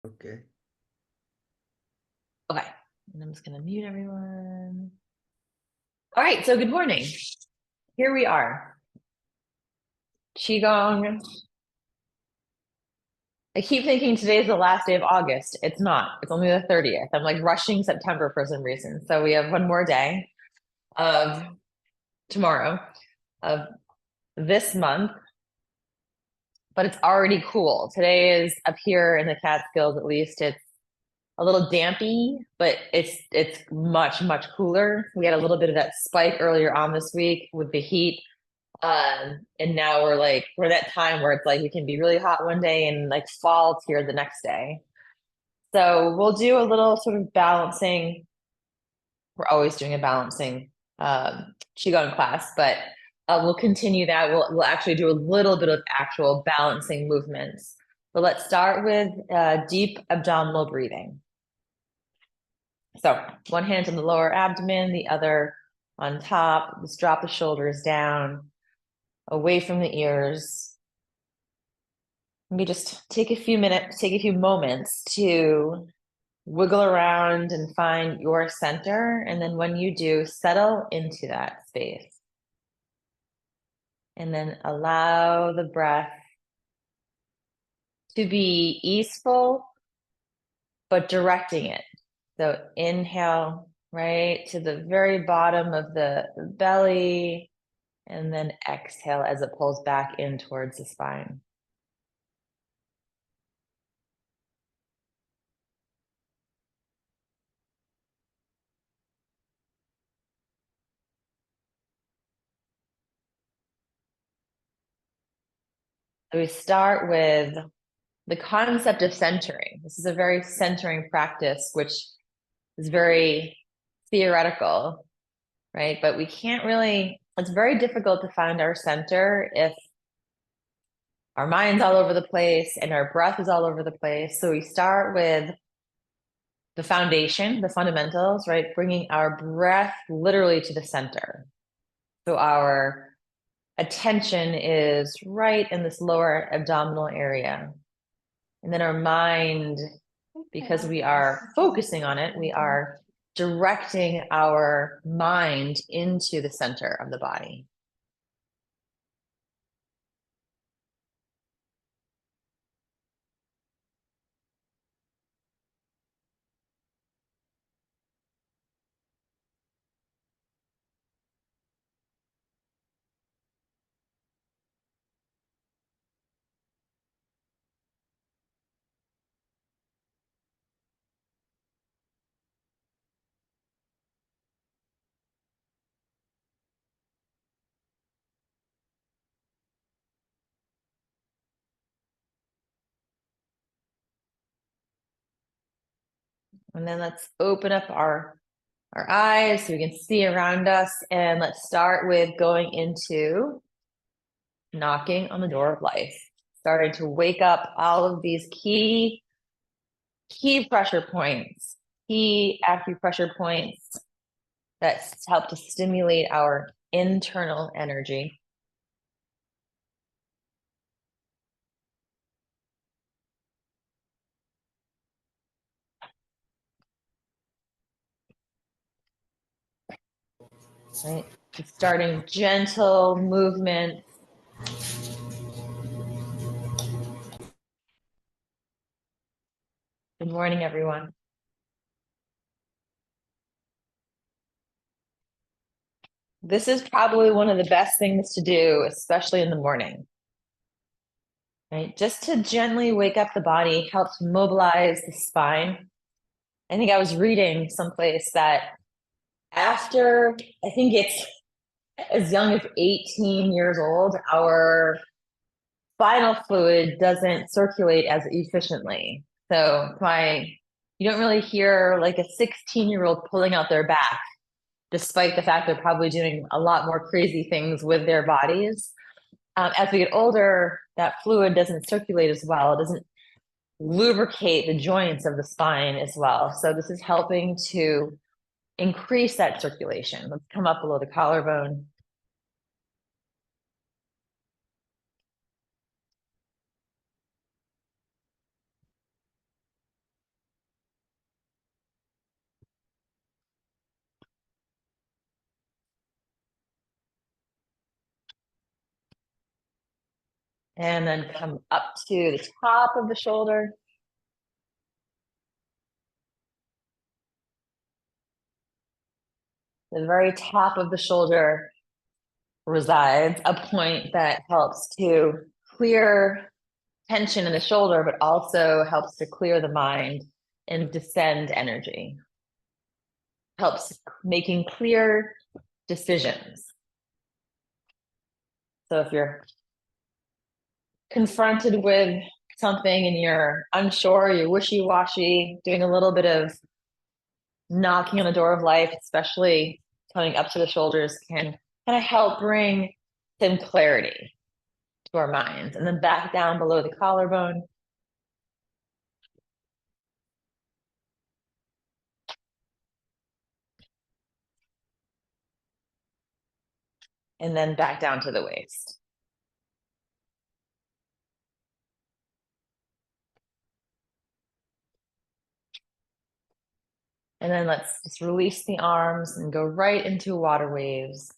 Okay. Okay, and I'm just gonna mute everyone. All right, so good morning. Here we are. Qigong. I keep thinking today's the last day of August. It's not. It's only the 30th. I'm like rushing September for some reason. So we have one more day of tomorrow of this month, but it's already cool. Today is up here in the Catskills, at least it's a little dampy, but it's much cooler. We had a little bit of that spike earlier on this week with the heat. And now we're that time where it's like we can be really hot one day and like fall's here the next day. So we'll do a little sort of balancing. We're always doing a balancing qigong class, but we'll continue that. We'll actually do a little bit of actual balancing movements. But let's start with deep abdominal breathing. So one hand on the lower abdomen, the other on top. Just drop the shoulders down, away from the ears. Maybe just take a few minutes, take a few moments to wiggle around and find your center. And then when you do, settle into that space. And then allow the breath to be easeful, but directing it. So inhale right to the very bottom of the belly, and then exhale as it pulls back in towards the spine. So we start with the concept of centering. This is a very centering practice, which is very theoretical, right? But we can't really, it's very difficult to find our center if our mind's all over the place and our breath is all over the place. So we start with the foundation, the fundamentals, right? Bringing our breath literally to the center. So our attention is right in this lower abdominal area. And then our mind, because we are focusing on it, we are directing our mind into the center of the body. And then let's open up our eyes so we can see around us. And let's start with going into knocking on the door of life, starting to wake up all of these key pressure points, key acupressure points that help to stimulate our internal energy. Right? Starting gentle movement. Good morning, everyone. This is probably one of the best things to do, especially in the morning, right? Just to gently wake up the body, helps mobilize the spine. I think I was reading someplace that after, I think it's as young as 18 years old, our spinal fluid doesn't circulate as efficiently. So you don't really hear like a 16-year-old pulling out their back, despite the fact they're probably doing a lot more crazy things with their bodies. As we get older, that fluid doesn't circulate as well. It doesn't lubricate the joints of the spine as well. So this is helping to increase that circulation. Let's come up below the collarbone. And then come up to the top of the shoulder. The very top of the shoulder resides a point that helps to clear tension in the shoulder, but also helps to clear the mind and descend energy. Helps making clear decisions. So if you're confronted with something and you're unsure, you're wishy-washy, doing a little bit of knocking on the door of life, especially coming up to the shoulders, can kind of help bring some clarity to our minds. And then back down below the collarbone. And then back down to the waist. And then let's just release the arms and go right into water waves.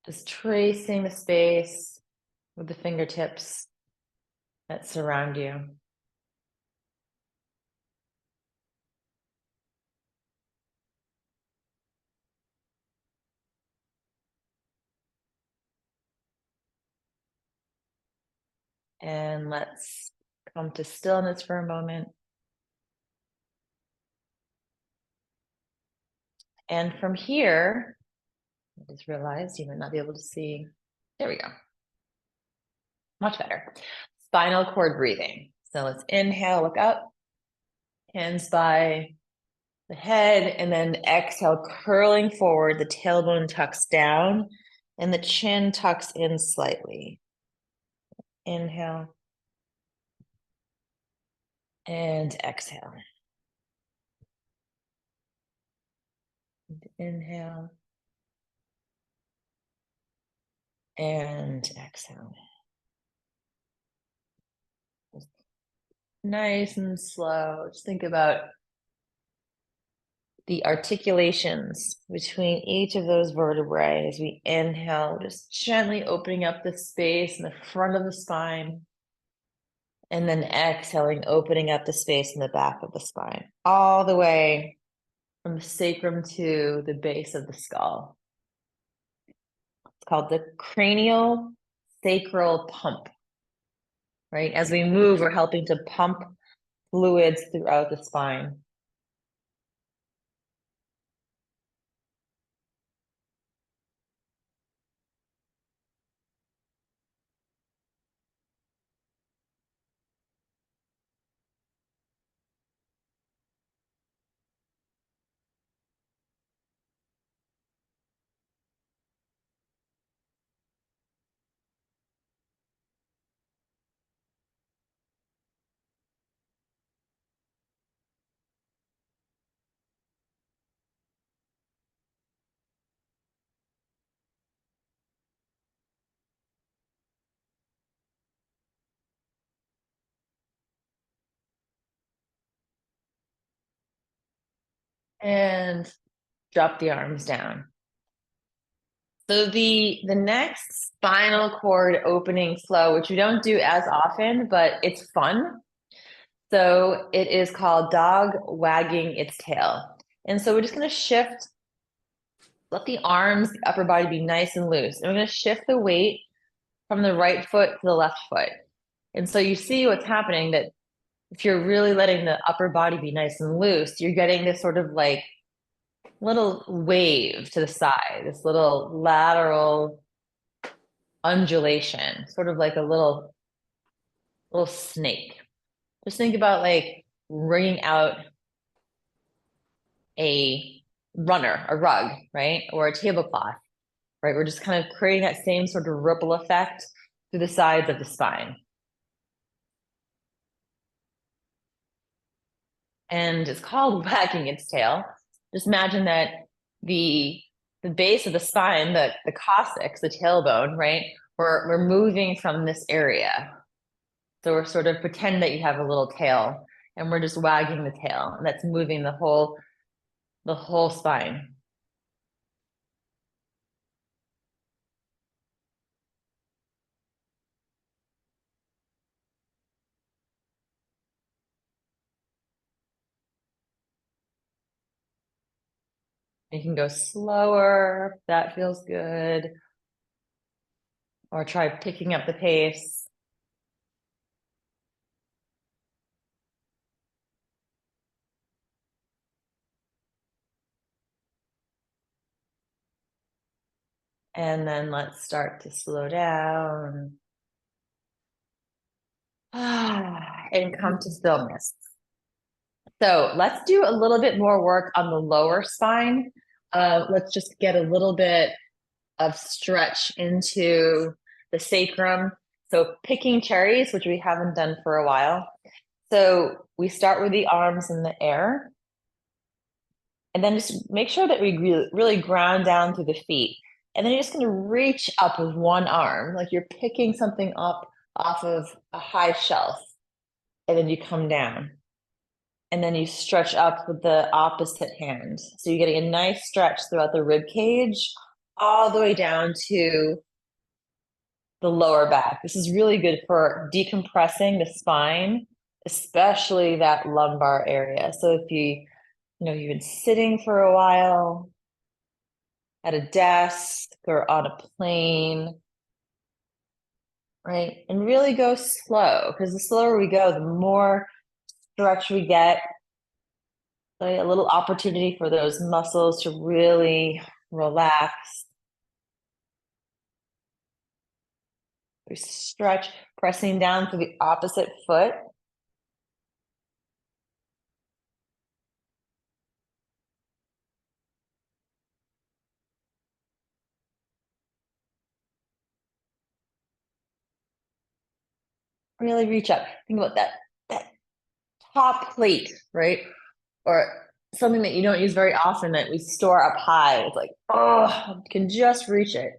Just tracing the space with the fingertips that surround you. And let's come to stillness for a moment. And from here, I just realized you might not be able to see. There we go. Much better. Spinal cord breathing. So let's inhale, look up, hands by the head, and then exhale, curling forward. The tailbone tucks down and the chin tucks in slightly. Inhale and exhale. Inhale and exhale. Nice and slow. Just think about the articulations between each of those vertebrae as we inhale, just gently opening up the space in the front of the spine. And then exhaling, opening up the space in the back of the spine, all the way from the sacrum to the base of the skull. It's called the cranial sacral pump, right? As we move, we're helping to pump fluids throughout the spine. And drop the arms down. So the next spinal cord opening flow, which we don't do as often, but it's fun. So it is called dog wagging its tail. And so we're just going to shift, let the arms, the upper body be nice and loose. And we're going to shift the weight from the right foot to the left foot. And so you see what's happening, that if you're really letting the upper body be nice and loose, you're getting this sort of like little wave to the side, this little lateral undulation, sort of like a little snake. Just think about like wringing out a runner, a rug, right? Or a tablecloth, right? We're just kind of creating that same sort of ripple effect through the sides of the spine. And it's called wagging its tail. Just imagine that the base of the spine, the coccyx, the tailbone, right? We're moving from this area. So we're sort of pretend that you have a little tail, and we're just wagging the tail, and that's moving the whole spine. You can go slower if that feels good, or try picking up the pace. And then let's start to slow down. And come to stillness. So let's do a little bit more work on the lower spine. Let's just get a little bit of stretch into the sacrum. So picking cherries, which we haven't done for a while. So we start with the arms in the air, and then just make sure that we really ground down through the feet. And then you're just going to reach up with one arm, like you're picking something up off of a high shelf, and then you come down. And then you stretch up with the opposite hand. So you're getting a nice stretch throughout the rib cage, all the way down to the lower back. This is really good for decompressing the spine, especially that lumbar area. So if you've been sitting for a while at a desk or on a plane, right? And really go slow, because the slower we go, the more stretch we get. A little opportunity for those muscles to really relax. We stretch, pressing down to the opposite foot. Really reach up. Think about that top plate, right? Or something that you don't use very often that we store up high. It's like, oh, can just reach it.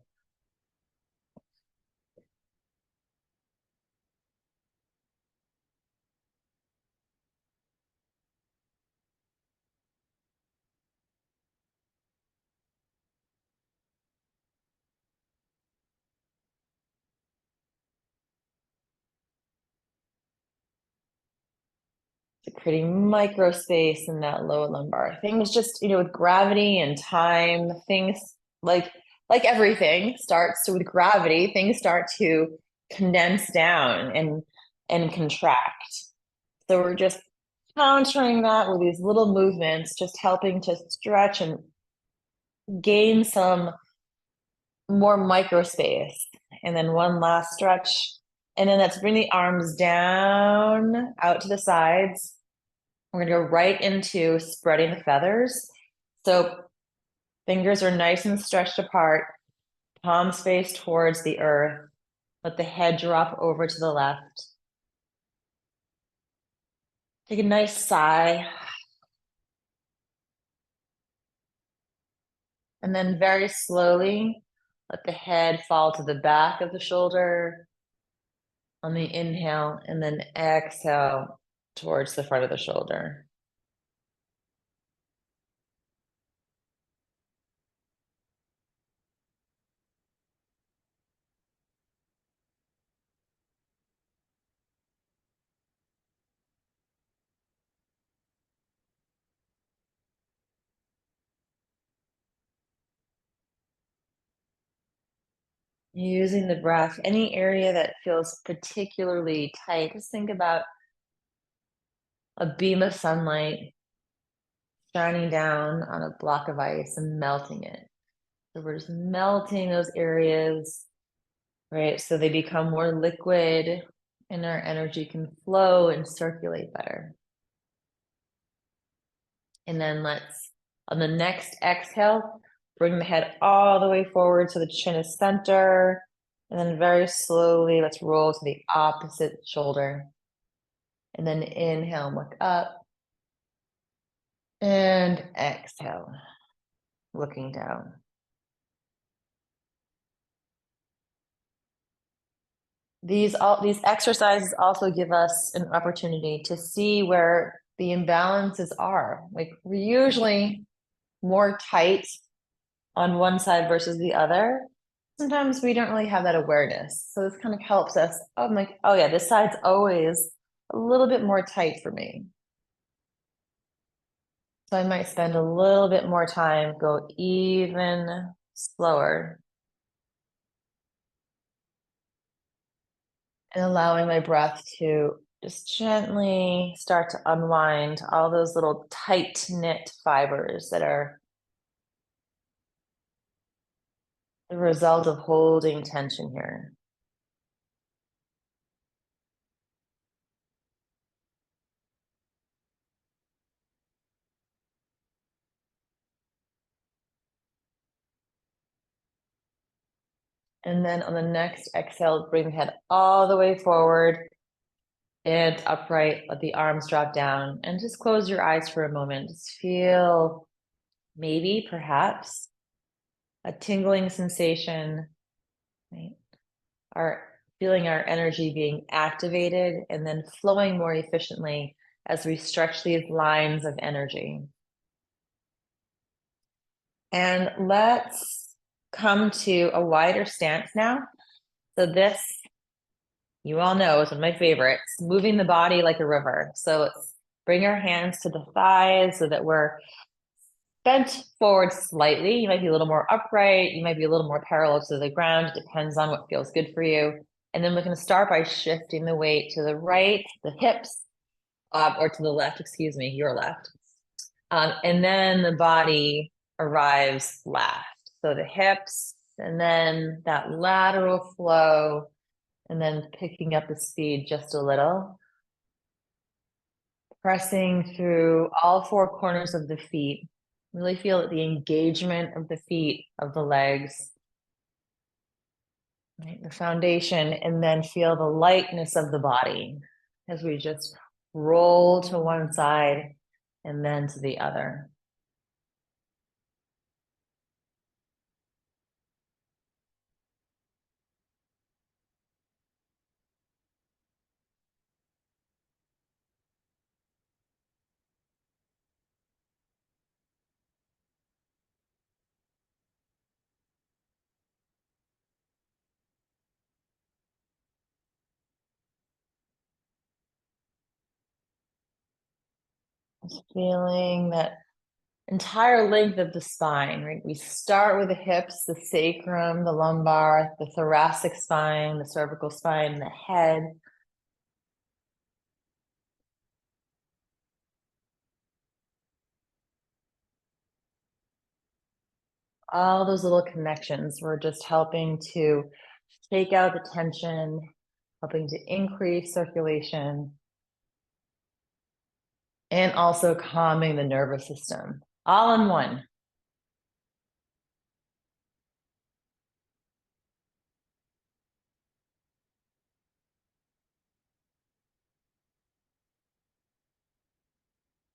Creating micro space in that lower lumbar. Things just, with gravity and time, things like everything starts to, with gravity, things start to condense down and contract. So we're just countering that with these little movements, just helping to stretch and gain some more micro space. And then one last stretch. And then let's bring the arms down out to the sides. We're going to go right into spreading the feathers. So fingers are nice and stretched apart, palms face towards the earth. Let the head drop over to the left. Take a nice sigh. And then very slowly, let the head fall to the back of the shoulder on the inhale, and then exhale towards the front of the shoulder. Using the breath, any area that feels particularly tight, just think about a beam of sunlight shining down on a block of ice and melting it. So we're just melting those areas, right? So they become more liquid and our energy can flow and circulate better. And then let's, on the next exhale, bring the head all the way forward so the chin is center. And then very slowly, let's roll to the opposite shoulder. And then inhale, look up. And exhale, looking down. These exercises also give us an opportunity to see where the imbalances are. Like we're usually more tight on one side versus the other. Sometimes we don't really have that awareness. So this kind of helps us. I'm like, oh yeah, this side's always a little bit more tight for me. So I might spend a little bit more time, go even slower, and allowing my breath to just gently start to unwind all those little tight knit fibers that are the result of holding tension here. And then on the next exhale, bring the head all the way forward and upright. Let the arms drop down and just close your eyes for a moment. Just feel maybe, perhaps, a tingling sensation, right? Feeling our energy being activated and then flowing more efficiently as we stretch these lines of energy. And let's come to a wider stance now. So this, you all know, is one of my favorites, moving the body like a river. So let's bring our hands to the thighs so that we're bent forward slightly. You might be a little more upright. You might be a little more parallel to the ground. It depends on what feels good for you. And then we're going to start by shifting the weight to the right, the hips, or to the left, excuse me, your left. And then the body arrives last. So the hips, and then that lateral flow, and then picking up the speed just a little. Pressing through all four corners of the feet. Really feel the engagement of the feet, of the legs, right? The foundation, and then feel the lightness of the body as we just roll to one side and then to the other. Just feeling that entire length of the spine, right? We start with the hips, the sacrum, the lumbar, the thoracic spine, the cervical spine, the head. All those little connections. We're just helping to take out the tension, helping to increase circulation, and also calming the nervous system, all in one.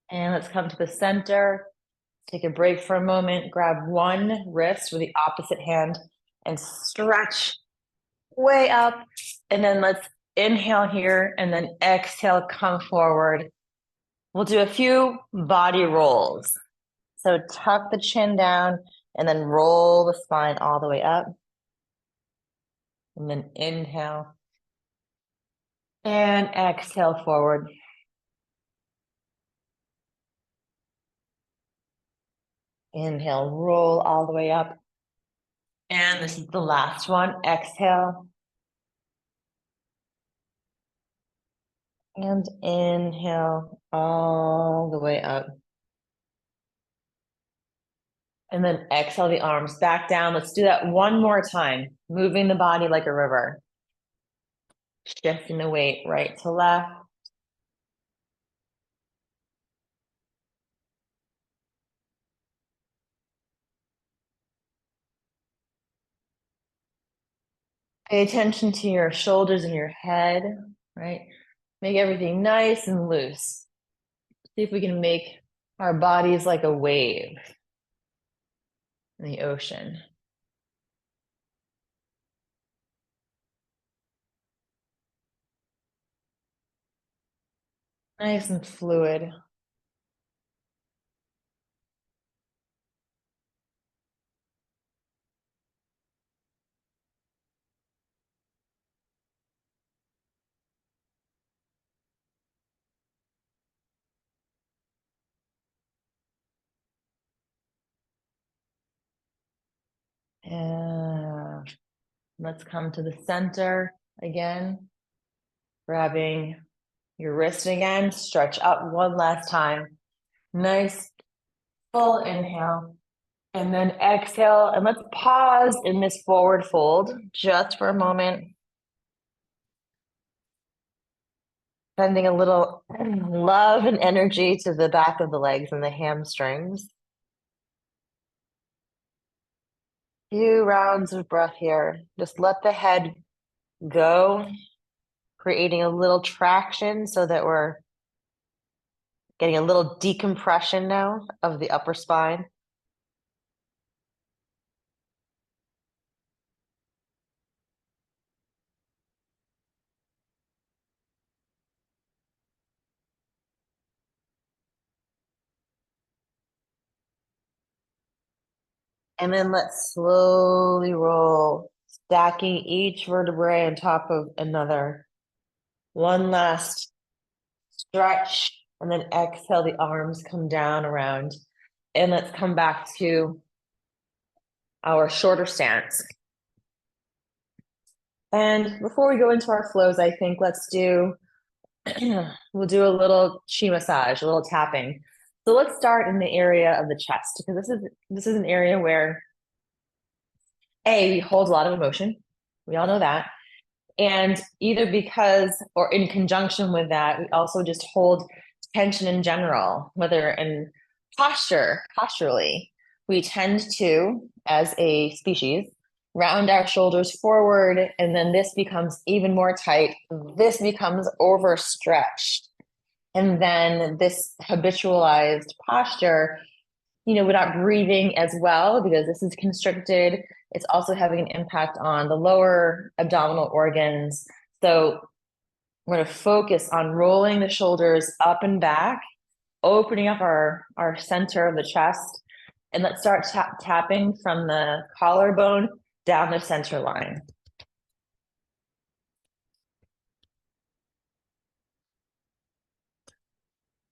And let's come to the center. Take a break for a moment. Grab one wrist with the opposite hand and stretch way up. And then let's inhale here and then exhale, come forward. We'll do a few body rolls. So tuck the chin down and then roll the spine all the way up. And then inhale. And exhale forward. Inhale, roll all the way up. And this is the last one. Exhale. And inhale all the way up. And then exhale the arms back down. Let's do that one more time. Moving the body like a river. Shifting the weight right to left. Pay attention to your shoulders and your head, right? Make everything nice and loose. See if we can make our bodies like a wave in the ocean. Nice and fluid. And let's come to the center again. Grabbing your wrist again, stretch up one last time. Nice full inhale. And then exhale, and let's pause in this forward fold just for a moment. Sending a little love and energy to the back of the legs and the hamstrings. Few rounds of breath here. Just let the head go, creating a little traction so that we're getting a little decompression now of the upper spine. And then let's slowly roll, stacking each vertebrae on top of another. One last stretch, and then exhale, the arms come down around. And let's come back to our shorter stance. And before we go into our flows, I think let's do, we'll do a little chi massage, a little tapping. So let's start in the area of the chest, because this is an area where we hold a lot of emotion. We all know that. And either because or in conjunction with that, we also just hold tension in general, whether in posturally, we tend to, as a species, round our shoulders forward, and then this becomes even more tight. This becomes overstretched. And then this habitualized posture, we're not breathing as well because this is constricted. It's also having an impact on the lower abdominal organs. So we're going to focus on rolling the shoulders up and back, opening up our center of the chest. And let's start tapping from the collarbone down the center line.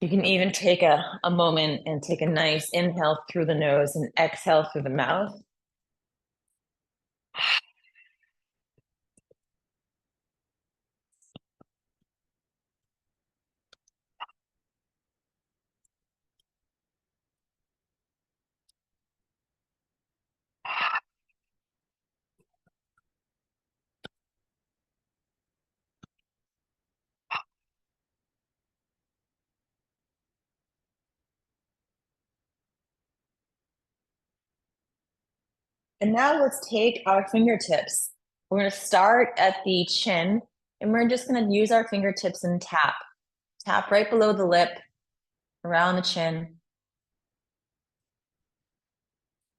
You can even take a moment and take a nice inhale through the nose and exhale through the mouth. And now let's take our fingertips. We're going to start at the chin, and we're just going to use our fingertips and tap. Tap right below the lip, around the chin.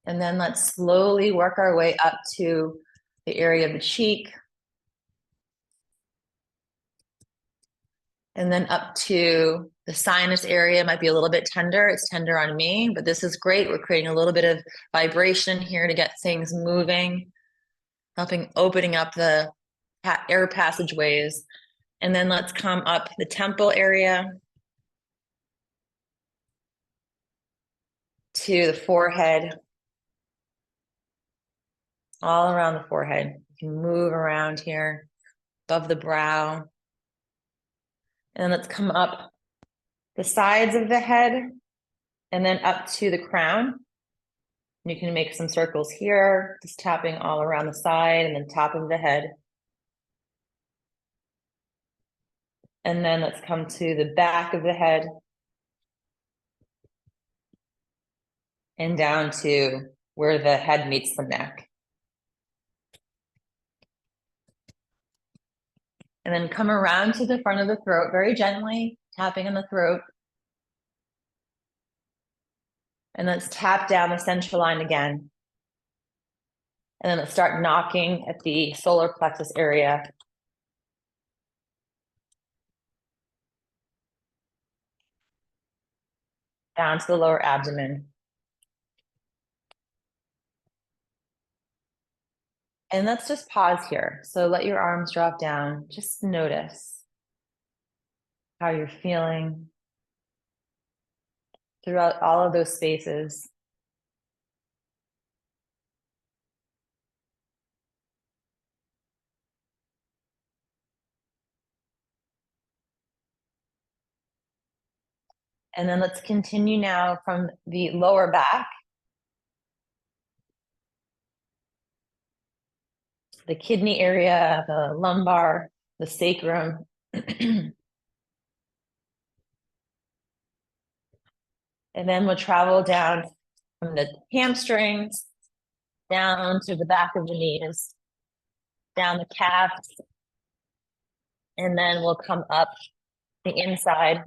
And then let's slowly work our way up to the area of the cheek. And then up to the sinus area. Might be a little bit tender. It's tender on me, but this is great. We're creating a little bit of vibration here to get things moving, helping opening up the air passageways. And then let's come up the temple area to the forehead, all around the forehead. You can move around here above the brow. And then let's come up the sides of the head and then up to the crown. You can make some circles here, just tapping all around the side and then top of the head. And then let's come to the back of the head and down to where the head meets the neck. And then come around to the front of the throat, very gently, tapping on the throat. And let's tap down the central line again. And then let's start knocking at the solar plexus area. Down to the lower abdomen. And let's just pause here. So let your arms drop down. Just notice how you're feeling throughout all of those spaces. And then let's continue now from the lower back, the kidney area, the lumbar, the sacrum. And then we'll travel down from the hamstrings down to the back of the knees, down the calves, and then we'll come up the inside.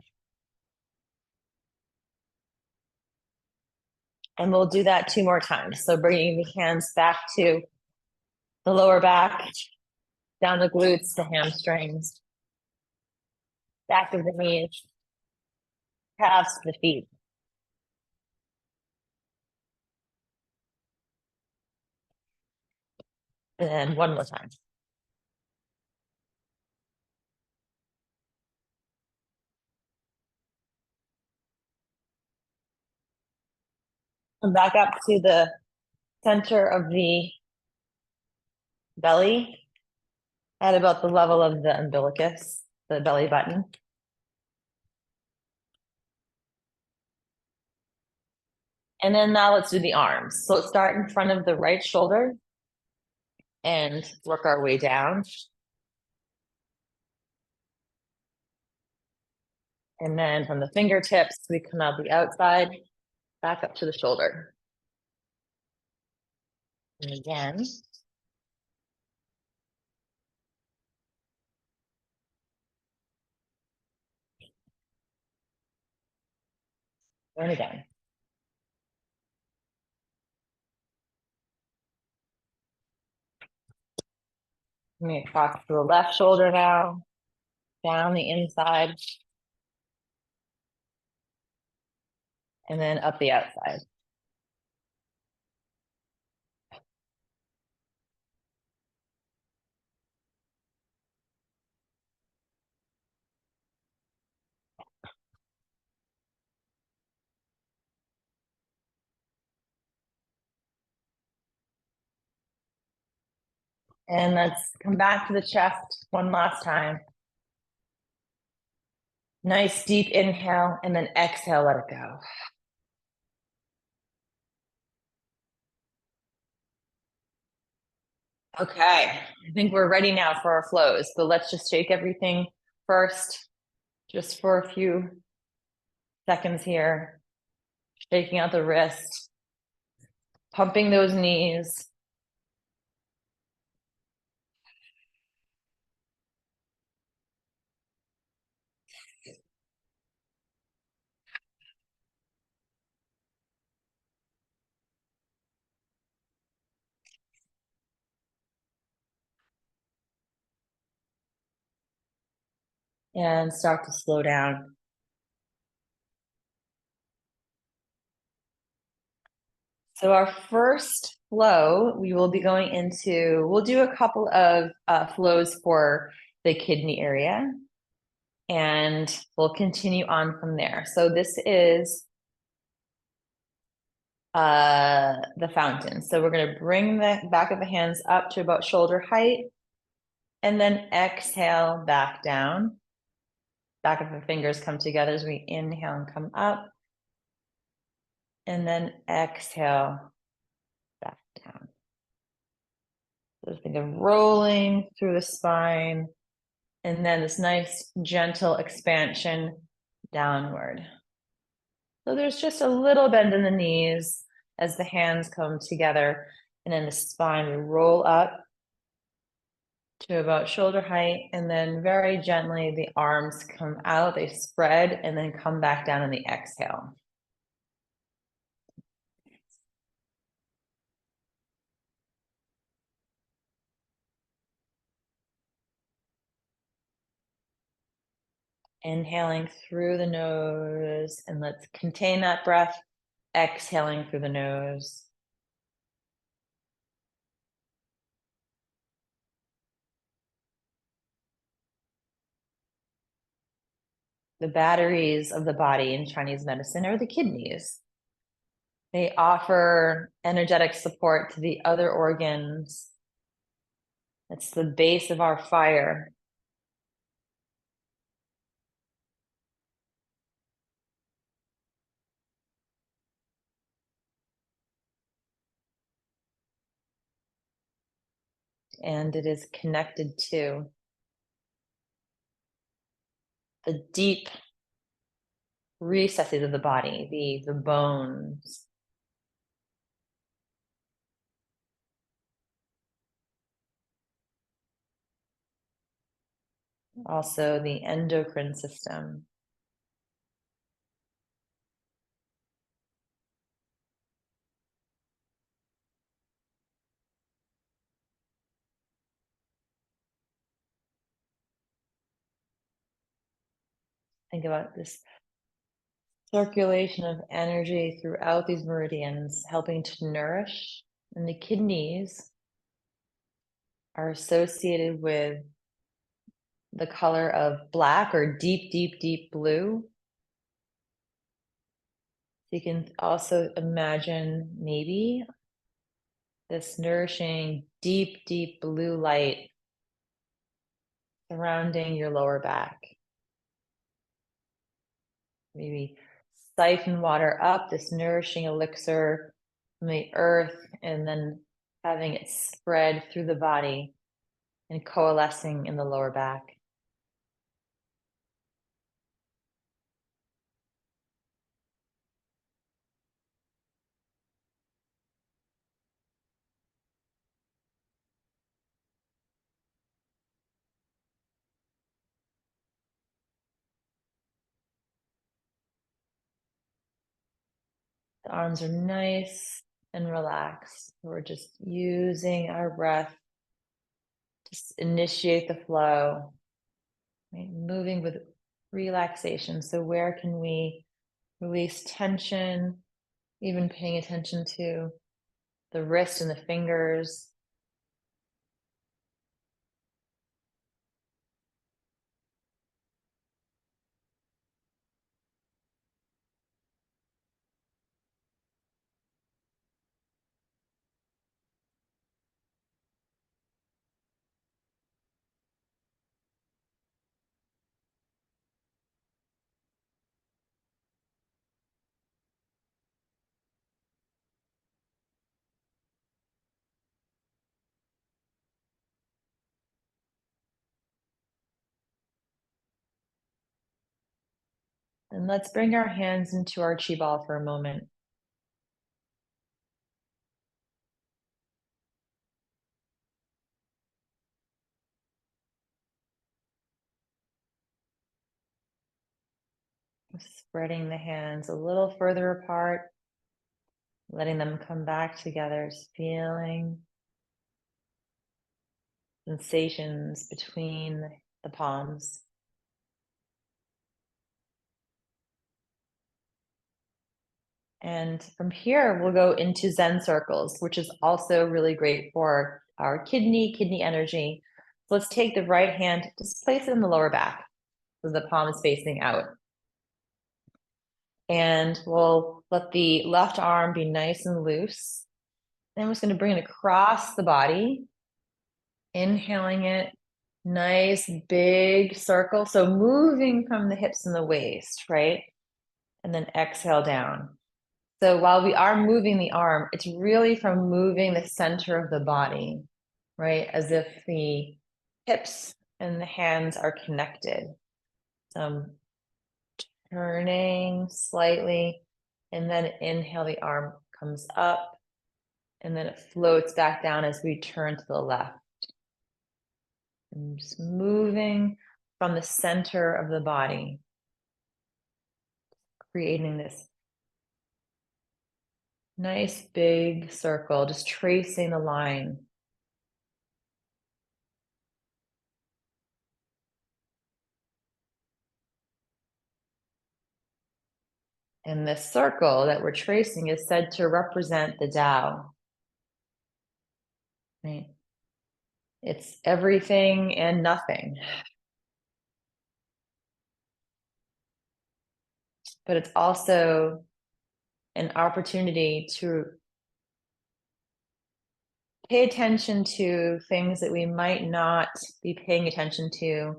And we'll do that 2 more times. So bringing the hands back to the lower back, down the glutes, the hamstrings, back of the knees, calves, the feet. And then 1 more time. Come back up to the center of the belly at about the level of the umbilicus, the belly button. And then now let's do the arms. So let's start in front of the right shoulder and work our way down. And then from the fingertips, we come out the outside, back up to the shoulder. And again. And again. I'm going to cross to the left shoulder now, down the inside, and then up the outside. And let's come back to the chest 1 last time. Nice deep inhale, and then exhale, let it go. Okay, I think we're ready now for our flows, but let's just shake everything first, just for a few seconds here. Shaking out the wrist, pumping those knees. And start to slow down. So our first flow, we will be going into, we'll do a couple of flows for the kidney area, and we'll continue on from there. So this is the fountain. So we're going to bring the back of the hands up to about shoulder height, and then exhale back down. Back of the fingers come together as we inhale and come up, and then exhale back down. So think of rolling through the spine, and then this nice gentle expansion downward. So there's just a little bend in the knees as the hands come together, and then the spine, we roll up to about shoulder height, and then very gently the arms come out, they spread, and then come back down in the exhale. Inhaling through the nose, and let's contain that breath, exhaling through the nose. The batteries of the body in Chinese medicine are the kidneys. They offer energetic support to the other organs. It's the base of our fire. and it is connected to the deep recesses of the body, the bones. Also the endocrine system. Think about this circulation of energy throughout these meridians, helping to nourish. And the kidneys are associated with the color of black or deep, deep, deep blue. You can also imagine maybe this nourishing, deep, deep blue light surrounding your lower back. Maybe siphon water up, this nourishing elixir from the earth, and then having it spread through the body and coalescing in the lower back. The arms are nice and relaxed. We're just using our breath to initiate the flow, right? Moving with relaxation. So where can we release tension, even paying attention to the wrist and the fingers. And let's bring our hands into our chi ball for a moment. Spreading the hands a little further apart, letting them come back together, just feeling sensations between the palms. And from here, we'll go into Zen circles, which is also really great for our kidney energy. So let's take the right hand, just place it in the lower back, so the palm is facing out. And we'll let the left arm be nice and loose. Then we're just going to bring it across the body, inhaling it, nice big circle. So moving from the hips and the waist, right? And then exhale down. So while we are moving the arm, it's really from moving the center of the body, right? As if the hips and the hands are connected. So turning slightly, and then inhale, the arm comes up, and then it floats back down as we turn to the left. And just moving from the center of the body, creating this nice big circle, just tracing the line. And this circle that we're tracing is said to represent the Tao. Right? It's everything and nothing. But it's also an opportunity to pay attention to things that we might not be paying attention to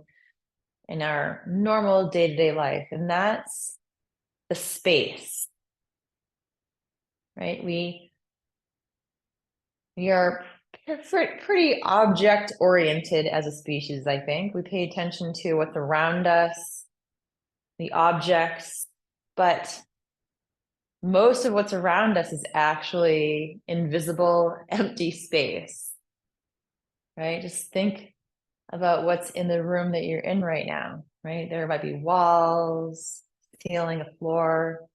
in our normal day-to-day life. And that's the space, right? We are We're pretty object oriented as a species, I think. We pay attention to what's around us, the objects, but most of what's around us is actually invisible, empty space, right? Just think about what's in the room that you're in right now, right? There might be walls, ceiling, a floor,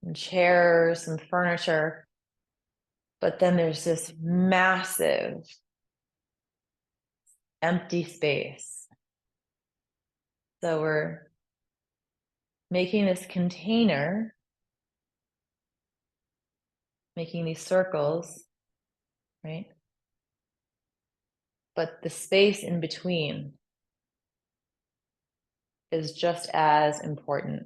some chairs, some furniture, but then there's this massive empty space. So we're making this container, making these circles, right? But the space in between is just as important.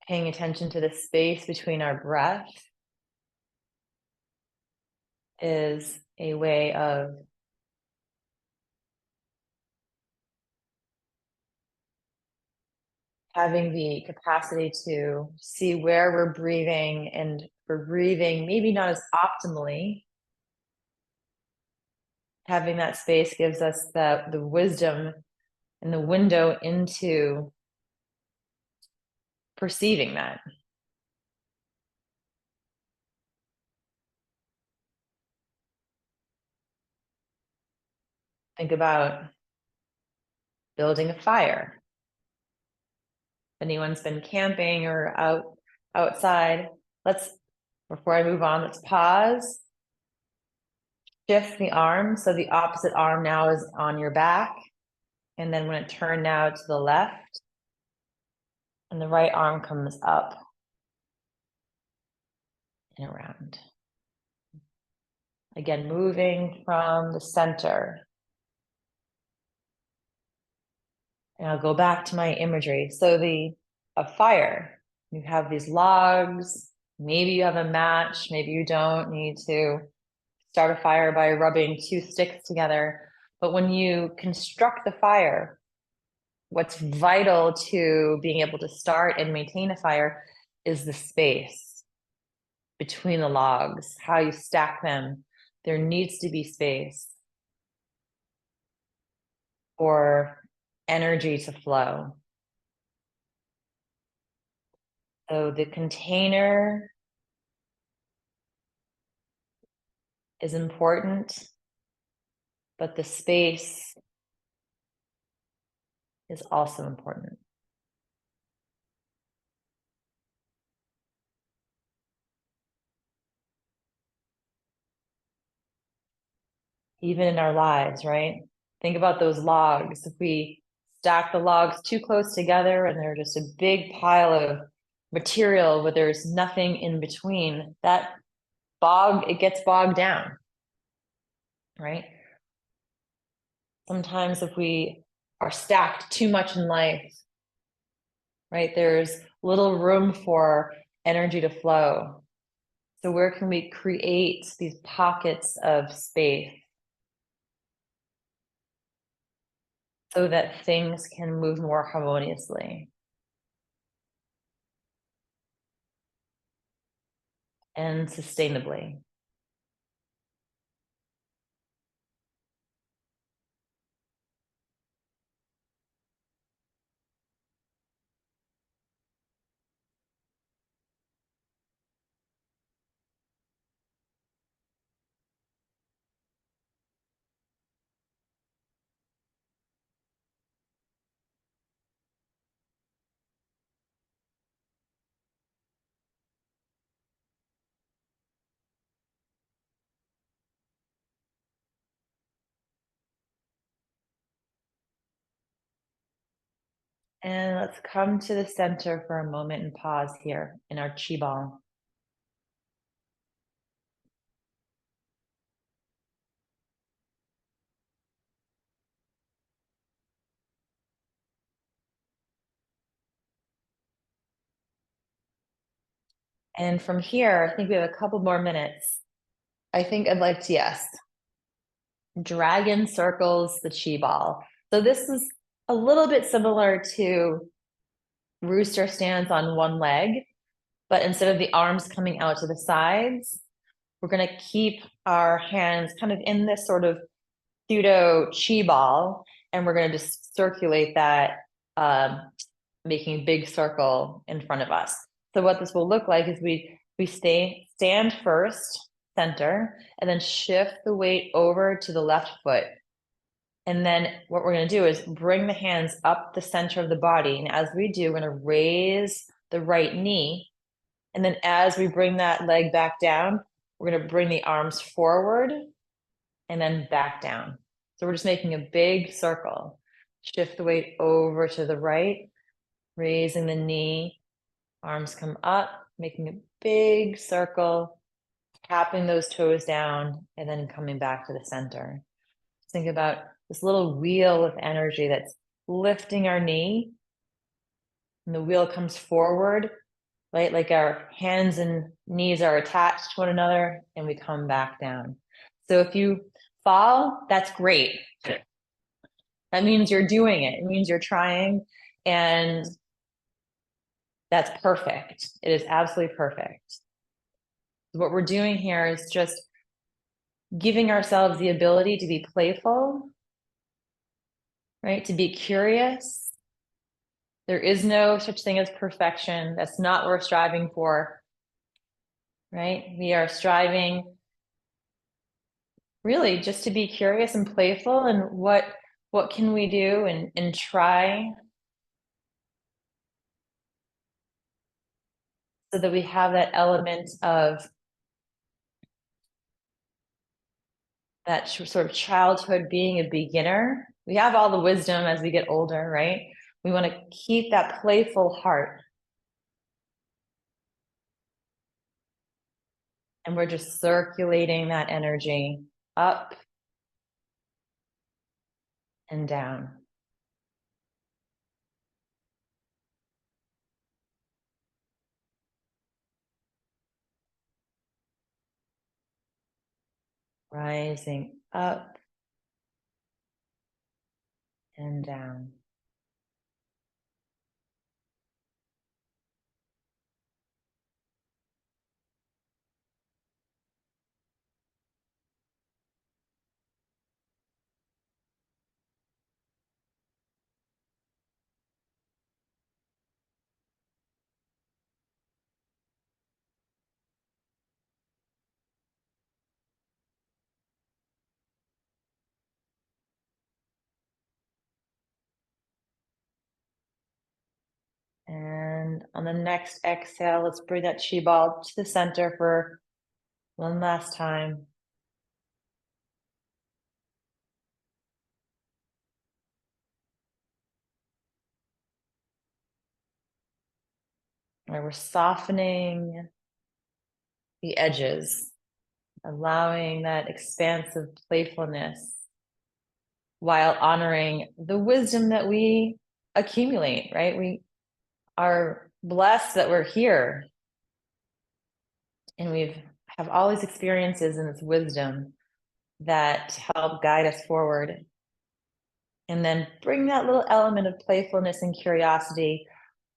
Paying attention to the space between our breath is a way of having the capacity to see where we're breathing, and we're breathing maybe not as optimally. Having that space gives us the wisdom and the window into perceiving that. Think about building a fire. If anyone's been camping or outside, before I move on, let's pause. Shift the arm. So the opposite arm now is on your back. And then when it turned now to the left, and the right arm comes up and around. Again, moving from the center. And I'll go back to my imagery. So a fire, you have these logs, maybe you have a match, maybe you don't need to start a fire by rubbing two sticks together. But when you construct the fire, what's vital to being able to start and maintain a fire is the space between the logs, how you stack them. There needs to be space for energy to flow. So the container is important, but the space is also important. Even in our lives, right? Think about those logs. If we stack the logs too close together and they're just a big pile of material where there's nothing in between, it gets bogged down, right? Sometimes if we are stacked too much in life, right, there's little room for energy to flow. So where can we create these pockets of space so that things can move more harmoniously and sustainably? And let's come to the center for a moment and pause here in our QiGong. And from here, I think we have a couple more minutes. I think I'd like to, yes, dragon circles the chi ball. So this is a little bit similar to rooster stands on one leg, But instead of the arms coming out to the sides, we're going to keep our hands kind of in this sort of pseudo chi ball, and we're going to just circulate that, making a big circle in front of us. So what this will look like is we stand first, center, and then shift the weight over to the left foot. And then what we're going to do is bring the hands up the center of the body. And as we do, we're going to raise the right knee. And then as we bring that leg back down, we're going to bring the arms forward and then back down. So we're just making a big circle. Shift the weight over to the right, raising the knee, arms come up, making a big circle, tapping those toes down, and then coming back to the center. Think about this little wheel of energy that's lifting our knee, and the wheel comes forward, right? Like our hands and knees are attached to one another, and we come back down. So if you fall, that's great. That means you're doing it. It means you're trying, and that's perfect. It is absolutely perfect. What we're doing here is just giving ourselves the ability to be playful, right? To be curious. There is no such thing as perfection. That's not what we're striving for, right? We are striving really just to be curious and playful, and what can we do and try so that we have that element of that sort of childhood, being a beginner. We have all the wisdom as we get older, right? We want to keep that playful heart. And we're just circulating that energy up and down. Rising up and down. And on the next exhale, let's bring that chi ball to the center for one last time. Right, we're softening the edges, allowing that expansive playfulness while honoring the wisdom that we accumulate, right? We are blessed that we're here, and we've have all these experiences and this wisdom that help guide us forward. And then bring that little element of playfulness and curiosity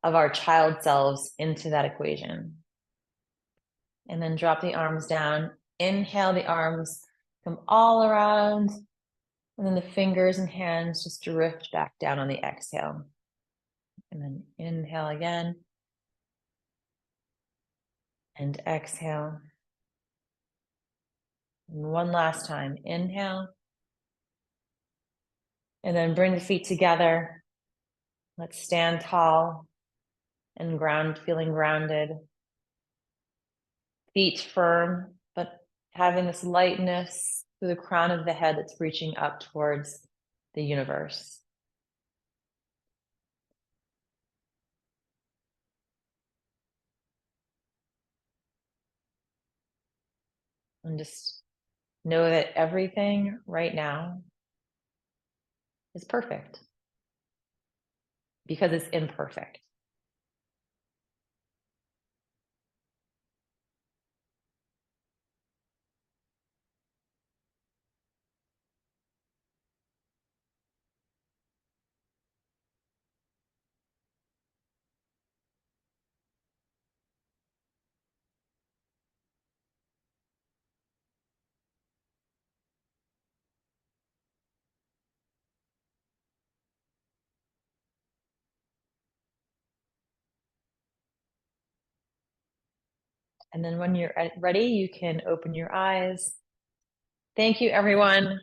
of our child selves into that equation. And then drop the arms down. Inhale, the arms come all around, and then the fingers and hands just drift back down on the exhale. And then inhale again. And exhale. And one last time, inhale. And then bring the feet together. Let's stand tall and feeling grounded. Feet firm, but having this lightness through the crown of the head that's reaching up towards the universe. And just know that everything right now is perfect because it's imperfect. And then when you're ready, you can open your eyes. Thank you, everyone.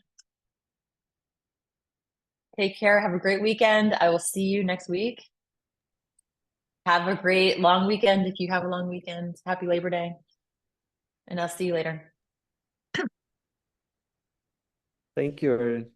Take care. Have a great weekend. I will see you next week. Have a great long weekend if you have a long weekend. Happy Labor Day. And I'll see you later. Thank you.